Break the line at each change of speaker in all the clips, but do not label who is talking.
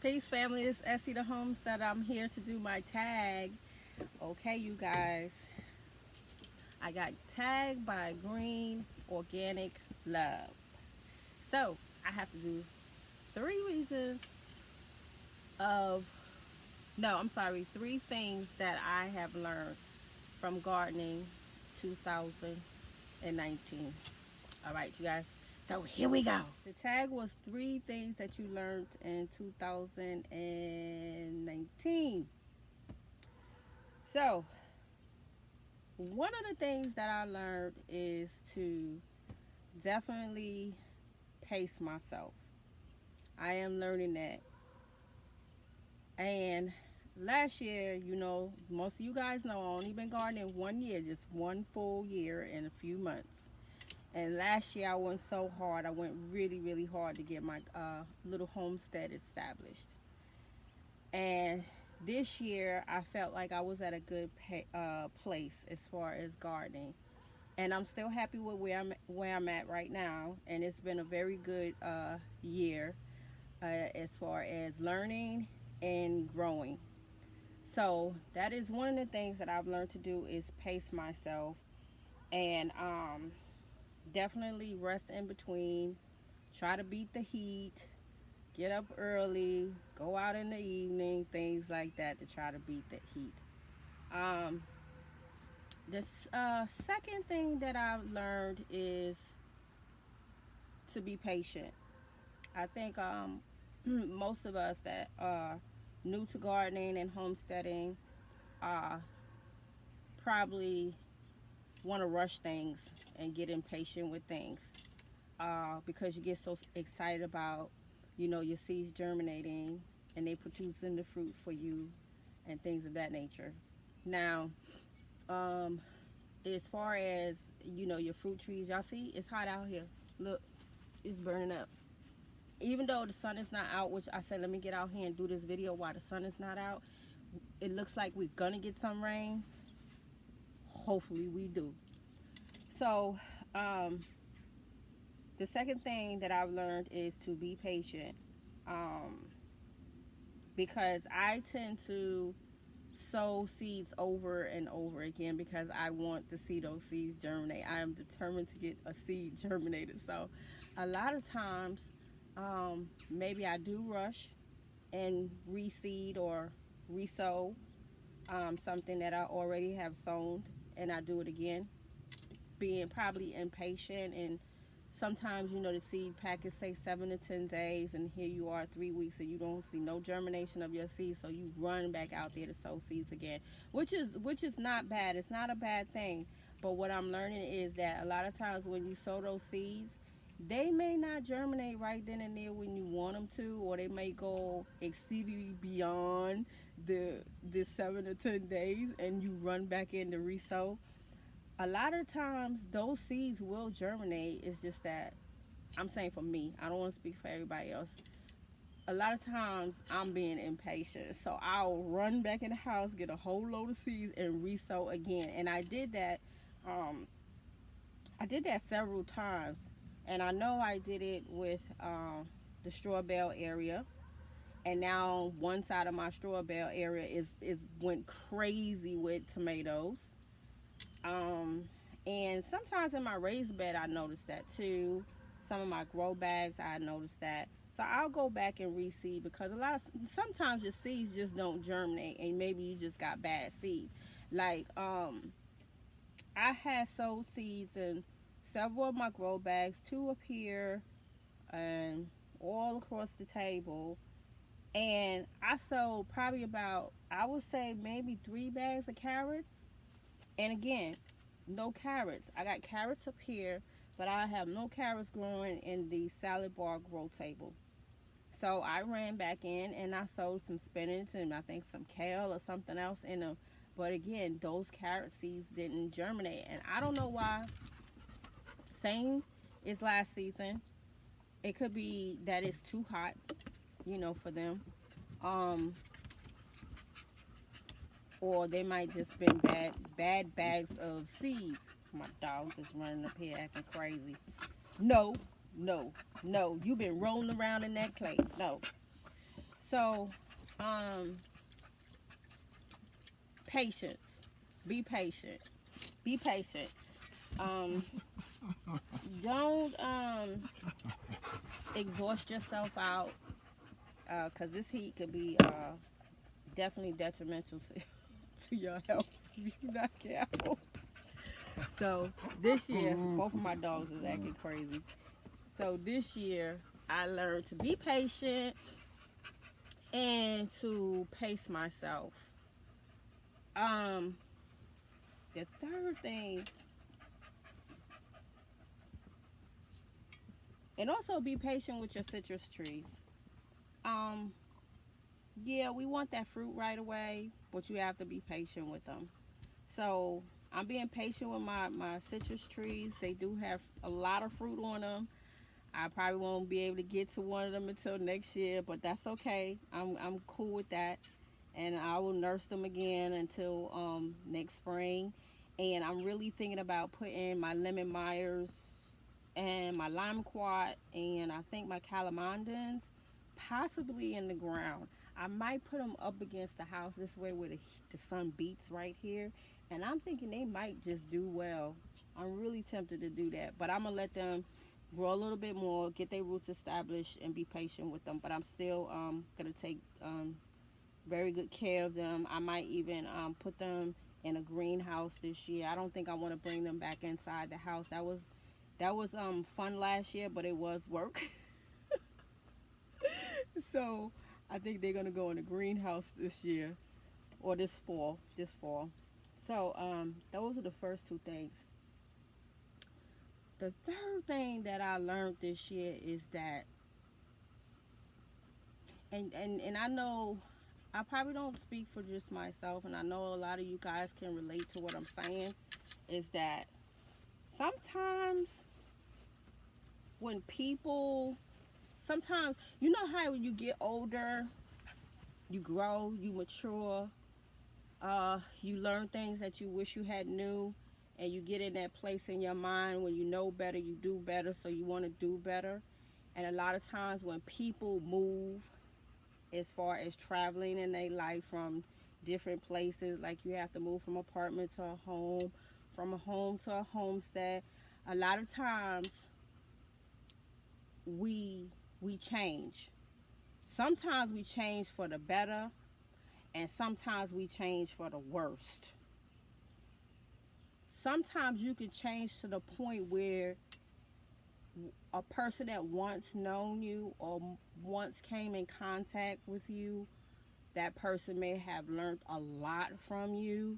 Peace family, it's Essie the Homestead. I'm here to do my tag. Okay, you guys, I got tagged by Green Organic Love. So I have to do 3 reasons of, no, I'm sorry, 3 things that I have learned from gardening 2019. All right, you guys. So here we go. The tag was 3 things that you learned in 2019. So one of the things that I learned is to definitely pace myself. I am learning that. And last year, most of you guys know I only been gardening 1 year, just one full year and a few months. And last year I went so hard. I went really, really hard to get my little homestead established. And this year I felt like I was at a good place as far as gardening. And I'm still happy with where I'm at right now. And it's been a very good year as far as learning and growing. So that is one of the things that I've learned to do is pace myself and definitely rest in between. Try to beat the heat. Get up early. Go out in the evening. Things like that to try to beat the heat. Um, the second thing that I've learned is to be patient. I think most of us that are new to gardening and homesteading uh, probably want to rush things and get impatient with things because you get so excited about, your seeds germinating and they producing the fruit for you and things of that nature. Now, um, as far as, your fruit trees, y'all see, it's hot out here. Look, it's burning up. Even though the sun is not out, which I said let me get out here and do this video while the sun is not out, it looks like we're gonna get some rain. Hopefully we do. So the second thing that I've learned is to be patient, um, because I tend to sow seeds over and over again because I want to see those seeds germinate. I am determined to get a seed germinated. So a lot of times maybe I do rush and reseed or resow something that I already have sown, and I do it again, being probably impatient. And sometimes, the seed packets say 7 to 10 days, and here you are 3 weeks and you don't see no germination of your seeds, so you run back out there to sow seeds again, which is not bad. It's not a bad thing. But what I'm learning is that a lot of times when you sow those seeds, they may not germinate right then and there when you want them to, or they may go exceedingly beyond the 7 to 10 days, and you run back in to resow. A lot of times those seeds will germinate. It's just that I'm saying for me, I don't want to speak for everybody else. A lot of times I'm being impatient, so I'll run back in the house, get a whole load of seeds and resow again. And um I did that several times. And I know I did it with the straw bale area, and now one side of my straw bale area is went crazy with tomatoes. Um, and sometimes in my raised bed, I noticed that too. Some of my grow bags, I noticed that. So I'll go back and reseed because sometimes your seeds just don't germinate, and maybe you just got bad seeds. Like I had sowed seeds in several of my grow bags, two up here, and all across the table. And I sold probably about, I would say maybe 3 bags of carrots. And again, no carrots. I got carrots up here, but I have no carrots growing in the salad bar grow table. So I ran back in and I sowed some spinach and I think some kale or something else in them. But again, those carrot seeds didn't germinate. And I don't know why. Same as last season. It could be that it's too hot, for them. Um, or they might just been bad bags of seeds. My dog's just running up here acting crazy. No, no, no. You've been rolling around in that clay. No. So, um, patience. Be patient. Be patient. Um, don't exhaust yourself out, because this heat could be definitely detrimental to your health if you're not careful. So this year, both of my dogs is acting crazy. So this year, I learned to be patient and to pace myself. Um, the third thing, and also be patient with your citrus trees. Um, yeah, we want that fruit right away, but you have to be patient with them. So I'm being patient with my citrus trees. They do have a lot of fruit on them. I probably won't be able to get to one of them until next year, but that's okay. I'm cool with that, and I will nurse them again until next spring. And I'm really thinking about putting my lemon Myers and my lime quat and I think my calamondins possibly in the ground. I might put them up against the house this way where the sun beats right here, and I'm thinking they might just do well. I'm really tempted to do that, but I'm gonna let them grow a little bit more, get their roots established, and be patient with them. But I'm still gonna take very good care of them. I might even put them in a greenhouse this year. I don't think I want to bring them back inside the house. That was fun last year, but it was work. So I think they're gonna go in a greenhouse this year or this fall. This fall. So those are the first two things. The third thing that I learned this year is that, and I know I probably don't speak for just myself, and I know a lot of you guys can relate to what I'm saying, is that sometimes when people, sometimes, you know how when you get older, you grow, you mature, you learn things that you wish you had knew, and you get in that place in your mind when you know better, you do better, so you want to do better. And a lot of times when people move, as far as traveling in their life from different places, like you have to move from apartment to a home, from a home to a homestead, a lot of times we we change. Sometimes we change for the better, and sometimes we change for the worst. Sometimes you can change to the point where a person that once known you or once came in contact with you, that person may have learned a lot from you,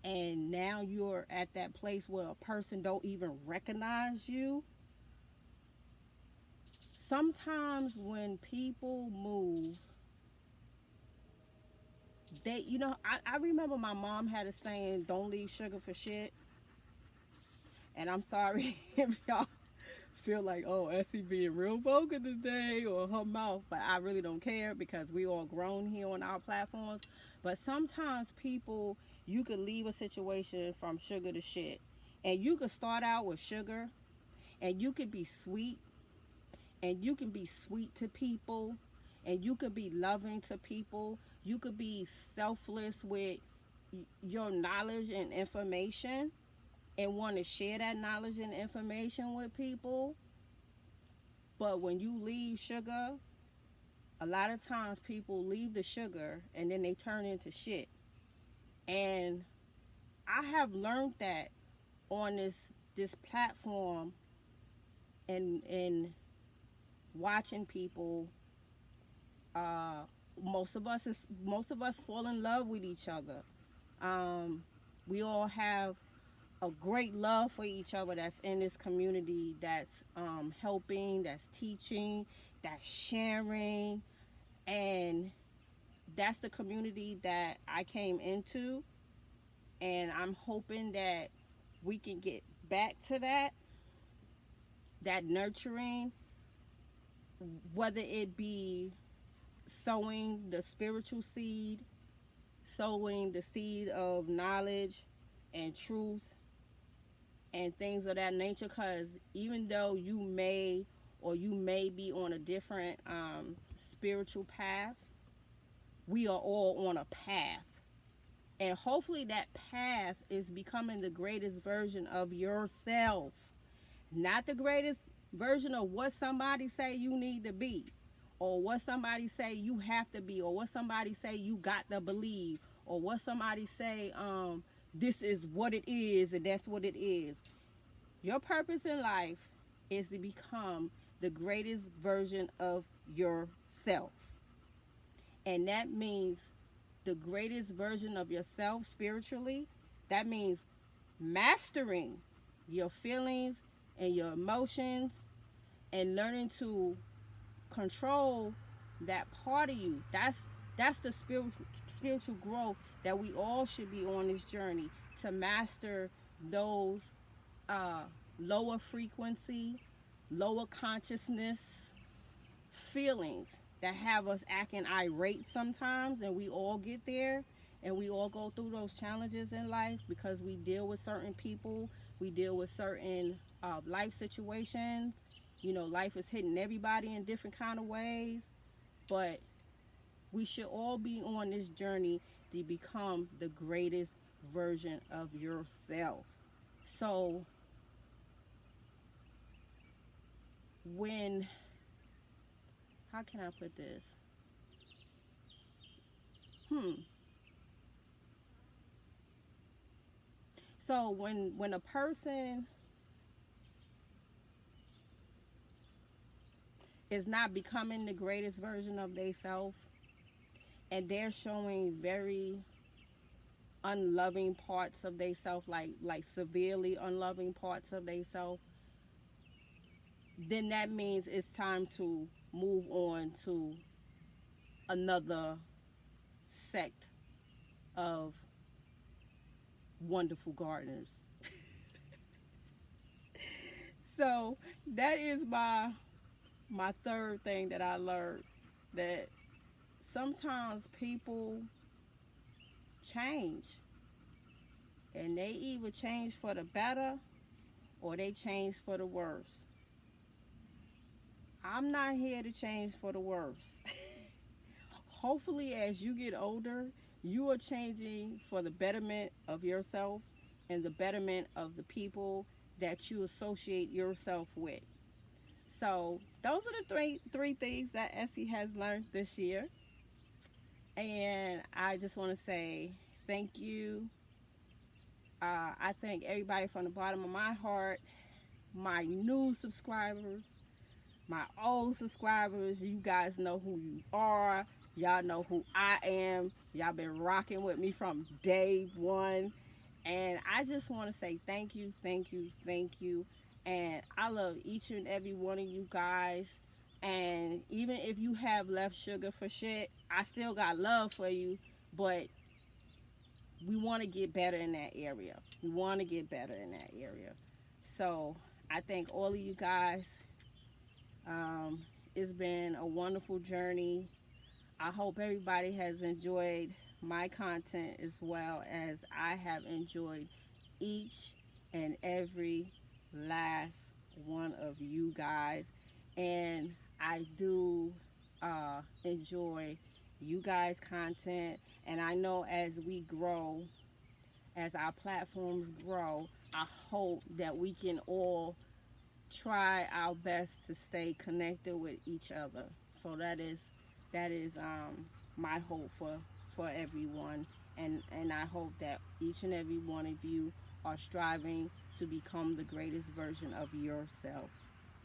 and now you're at that place where a person don't even recognize you. Sometimes when people move, I remember my mom had a saying, don't leave sugar for shit. And I'm sorry if y'all feel like, oh, Essie being real vocal today or her mouth, but I really don't care because we all grown here on our platforms. But sometimes people, you could leave a situation from sugar to shit. And you could start out with sugar, and you could be sweet, and you can be sweet to people, and you could be loving to people. You could be selfless with your knowledge and information and want to share that knowledge and information with people. But when you leave sugar, a lot of times people leave the sugar and then they turn into shit. And I have learned that on this platform, and watching people. Uh, most of us fall in love with each other. Um, we all have a great love for each other that's in this community, that's helping, that's teaching, that's sharing, and that's the community that I came into, and I'm hoping that we can get back to that nurturing, whether it be sowing the spiritual seed, sowing the seed of knowledge and truth and things of that nature. Because even though you may be on a different spiritual path. We are all on a path. And hopefully that path is becoming the greatest version of yourself. Not the greatest version of what somebody say you need to be, or what somebody say you have to be, or what somebody say you got to believe, or what somebody say this is what it is and that's what it is. Your purpose in life is to become the greatest version of yourself. And that means the greatest version of yourself spiritually. That means mastering your feelings and your emotions and learning to control that part of you. That's the spiritual growth that we all should be on this journey, to master those lower frequency, lower consciousness feelings that have us acting irate sometimes. And we all get there, and we all go through those challenges in life because we deal with certain people, we deal with certain life situations. You know, life is hitting everybody in different kind of ways, but we should all be on this journey to become the greatest version of yourself. So when, how can I put this? So when a person is not becoming the greatest version of themselves, and they're showing very unloving parts of themselves, like severely unloving parts of themselves, then that means it's time to move on to another sect of wonderful gardeners. So that is my third thing that I learned, that sometimes people change, and they either change for the better or they change for the worse. I'm not here to change for the worse. Hopefully as you get older, you are changing for the betterment of yourself and the betterment of the people that you associate yourself with. So those are the three things that Essie has learned this year. And I just want to say thank you. I thank everybody from the bottom of my heart, my new subscribers, my old subscribers. You guys know who you are. Y'all know who I am. Y'all been rocking with me from day one. And I just want to say thank you, thank you, thank you. And I love each and every one of you guys. And even if you have left sugar for shit, I still got love for you. But we want to get better in that area. We want to get better in that area. So I thank all of you guys. It's been a wonderful journey. I hope everybody has enjoyed my content as well as I have enjoyed each and every last one of you guys. And I do enjoy you guys' content. And I know as we grow, as our platforms grow, I hope that we can all try our best to stay connected with each other. So that is my hope for everyone, and I hope that each and every one of you are striving to become the greatest version of yourself.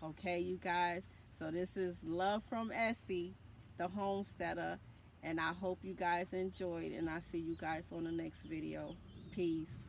Okay, you guys. So this is love from Essie, the homesteader, and I hope you guys enjoyed, and I'll see you guys on the next video. Peace.